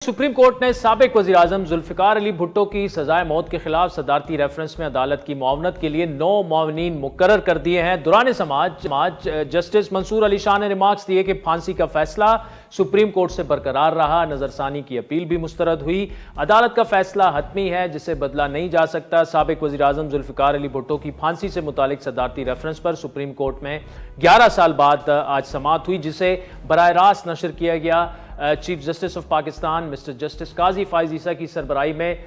Supreme court ने साबिक वज़ीर-ए-आज़म जुल्फ़िकार अली भुट्टो की सजाए मौत के खिलाफ सदारती रेफरेंस में अदालत की मुआवनत के लिए 9 मुआवनीन मुकर्रर कर दिए हैं। दुराने समाज जस्टिस मंसूर अली शाह ने रिमार्क्स दिए कि फांसी का फैसला सुप्रीम कोर्ट से बरकरार रहा। नजरसानी की अपील भी मुस्तरद हुई। अदालत का फैसला हतमी है जिसे बदला नहीं जा सकता। साबिक वज़ीर-ए-आज़म जुल्फ़िकार अली भुट्टो की फांसी से मुतालिक सदारती रेफरेंस पर सुप्रीम कोर्ट में 11 साल बाद आज समाअत हुई, जिसे बराह रास्त नशर किया गया। Chief justice of Pakistan mister justice Qazi Faez Isa की सरबराही में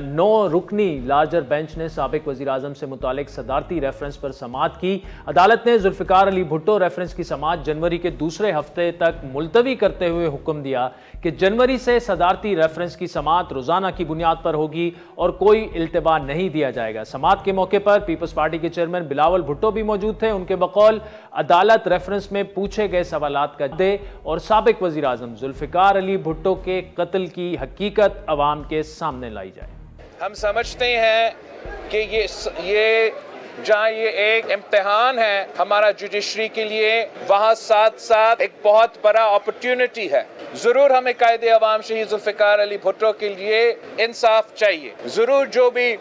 9 रुकनी लार्जर बेंच ने साबिक वज़ीर-ए-आज़म से मुतालिक सदारती रेफरेंस पर समाअत की। अदालत ने जुल्फ़िकार अली भुट्टो रेफरेंस की समाअत जनवरी के दूसरे हफ्ते तक मुलतवी करते हुए हुक्म दिया कि जनवरी से सदारती रेफरेंस की समाअत रोजाना की बुनियाद पर होगी और कोई इल्तिबा नहीं दिया जाएगा। समाअत के मौके पर पीपल्स पार्टी के चेयरमैन बिलावल भुट्टो भी मौजूद थे। उनके बकौल अदालत रेफरेंस में पूछे गए सवालात का दे और साबिक वज़ीर-ए-आज़म जुल्फ़िकार अली भुट्टो के कत्ल की हकीकत अवाम के सामने लाई जाए। हम समझते हैं कि ये जहाँ ये एक इम्तिहान है हमारा जुडिशरी के लिए, वहाँ साथ साथ एक बहुत बड़ा अपॉर्चुनिटी है। जरूर हमें कायदे अवाम शहीद जुल्फ़िकार अली भुट्टो के लिए इंसाफ चाहिए। जरूर जो भी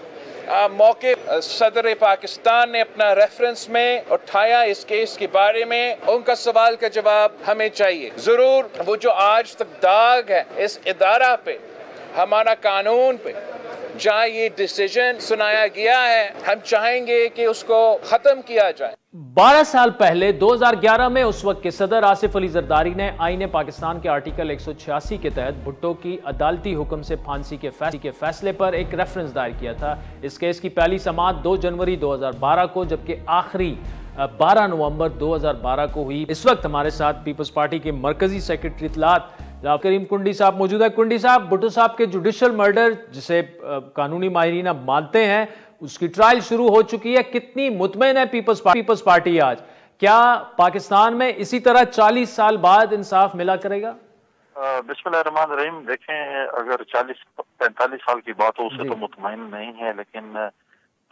मौके सदर पाकिस्तान ने अपना रेफरेंस में उठाया इस केस के बारे में, उनका सवाल का जवाब हमें चाहिए। जरूर वो जो आज तक दाग है इस इदारा पे, हमारा कानून पे, जहाँ ये डिसीजन सुनाया गया है, हम चाहेंगे कि उसको खत्म किया जाए। 12 साल पहले 2011 में उस वक्त के सदर आसिफ अली जरदारी ने आईने पाकिस्तान के आर्टिकल 186 के तहत भुट्टो की अदालती हुक्म से फांसी के फैसले पर एक रेफरेंस दायर किया था। इस केस की पहली समाअत 2 जनवरी 2012 को, जबकि आखिरी 12 नवंबर 2012 को हुई। इस वक्त हमारे साथ पीपल्स पार्टी के मरकजी सेक्रेटरी इत्तलात करीम कुंडी साहब मौजूद है। कुंडी साहब, भुट्टो साहब के जुडिशल मर्डर, जिसे कानूनी माहिरीन अब मानते हैं, उसकी ट्रायल शुरू हो चुकी है। कितनी मुतमईन है पीपल्स पार्टी आज? क्या पाकिस्तान में इसी तरह 40 साल बाद इंसाफ मिला करेगा? बिस्मिल्लाहिर्रहमानिर्रहीम। देखें, अगर 40-45 साल की बात हो उससे तो मुतमईन नहीं है, लेकिन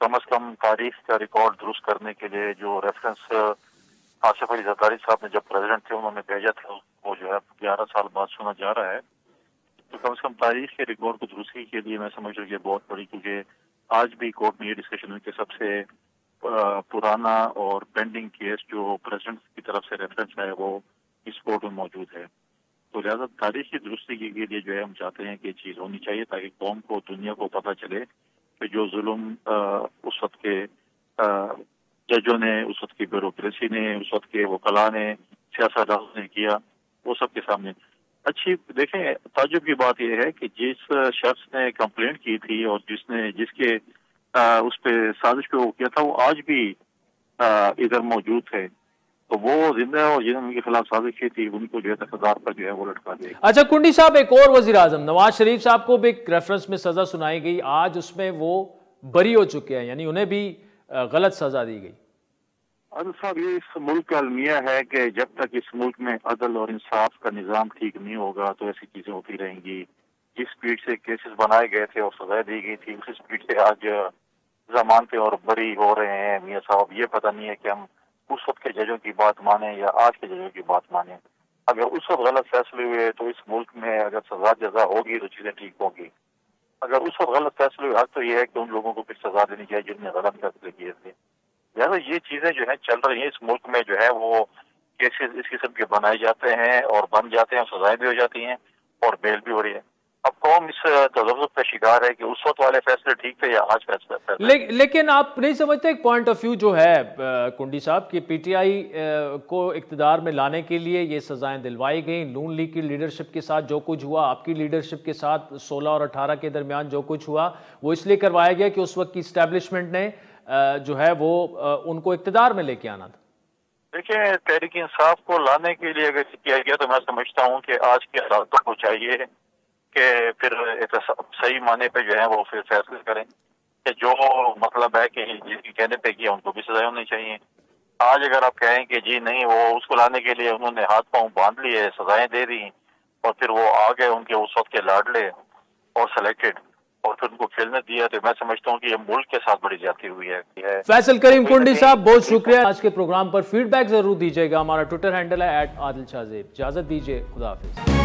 कम अज कम तारीख का रिकॉर्ड दुरुस्त करने के लिए जो रेफरेंस आसिफ अली जरदारी साहब ने जब प्रेसिडेंट थे उन्होंने भेजा था, वो जो है 11 साल बाद सुना जा रहा है। तो कम से कम तारीख के रिकॉर्ड को दुरुस्ती के लिए मैं समझ रहा हूँ ये बहुत बड़ी, क्योंकि आज भी कोर्ट में ये डिस्कशन हुई कि सबसे पुराना और पेंडिंग केस जो प्रेसिडेंट की तरफ से रेफरेंस है वो इस कोर्ट में मौजूद है। तो लिहाजा तारीख की दुरुस्ती के लिए जो है हम चाहते हैं कि ये चीज़ होनी चाहिए, ताकि कौम को, दुनिया को पता चले कि जो जुल्म उस वक्त के जजों ने, उस वक्त की ब्यूरोक्रेसी ने, उस वक्त के वकला ने, सियासतदानों ने किया, वो सबके सामने। अच्छी देखें, ताज्जुब की बात यह है कि जिस शख्स ने कंप्लेंट की थी और जिसके उस पे साजिश पे वो किया था, वो आज भी इधर मौजूद थे। तो वो जिंदा और जिन्होंने उनके खिलाफ साजिश की थी उनको जो है तकरार पर जो है वो लटका दिया। अच्छा कुंडी साहब, एक और वज़ीर-ए-आज़म नवाज शरीफ साहब को भी एक रेफरेंस में सजा सुनाई गई, आज उसमें वो बरी हो चुके हैं, यानी उन्हें भी गलत सजा दी गई। अदल साहब, ये इस मुल्क का अलमिया है कि जब तक इस मुल्क में अदल और इंसाफ का निज़ाम ठीक नहीं होगा तो ऐसी चीजें होती रहेंगी। जिस स्पीड से केसेस बनाए गए थे और सजा दी गई थी, उसी स्पीड से आज जमानते और बरी हो रहे हैं मियाँ साहब। ये पता नहीं है कि हम उस वक्त के जजों की बात माने या आज के जजों की बात माने। अगर उस वक्त गलत फैसले हुए तो इस मुल्क में अगर सजा जजा होगी तो चीजें ठीक होगी। अगर उस वक्त गलत फैसले हुए, तो ये है कि उन लोगों को फिर सजा देनी चाहिए जिनने गलत फैसले किए थे। यार ये चीजें जो है चल रही हैं इस मुल्क में, जो है वो केसेस इस किस्म के बनाए जाते हैं और बन जाते हैं, सजाएं भी हो जाती हैं और बेल भी हो रही है। अब कौम इस तजव्वुज़ का शिकार है कि उस वक्त वाले फैसले ठीक थे या आज फैसले। लेकिन आप नहीं समझते एक पॉइंट ऑफ व्यू जो है कुंडी साहब कि पीटीआई को इक़्तिदार में लाने के लिए ये सजाएं दिलवाई गई। नून लीग की लीडरशिप के साथ जो कुछ हुआ, आपकी लीडरशिप के साथ 16 और 18 के दरमियान जो कुछ हुआ, वो इसलिए करवाया गया कि उस वक्त की इस्टेब्लिशमेंट ने जो है वो उनको इक़्तिदार में लेके आना था। देखिए, तहरीक इंसाफ को लाने के लिए अगर किया गया तो मैं समझता हूँ कि आज की अदालतों को चाहिए कि फिर सही माने पे जो है वो फिर फैसले करें कि जो मतलब है कि जिसके कहने पे किया उनको भी सजाएं होनी चाहिए। आज अगर आप कहें कि जी नहीं, वो उसको लाने के लिए उन्होंने हाथ पांव बांध लिए, सजाएं दे दी और फिर वो आ गए उनके उस वक्त के लाडले और सिलेक्टेड और फिर उनको खेलने दिया, तो मैं समझता हूँ कि ये मुल्क के साथ बड़ी ज्यादती हुई है। फैसल करीम कुंडी साहब, बहुत शुक्रिया। आज के प्रोग्राम पर फीडबैक जरूर दीजिएगा। हमारा ट्विटर हैंडल है @आदिल शाहज़ेब। इजाजत दीजिए, खुदा हाफिज।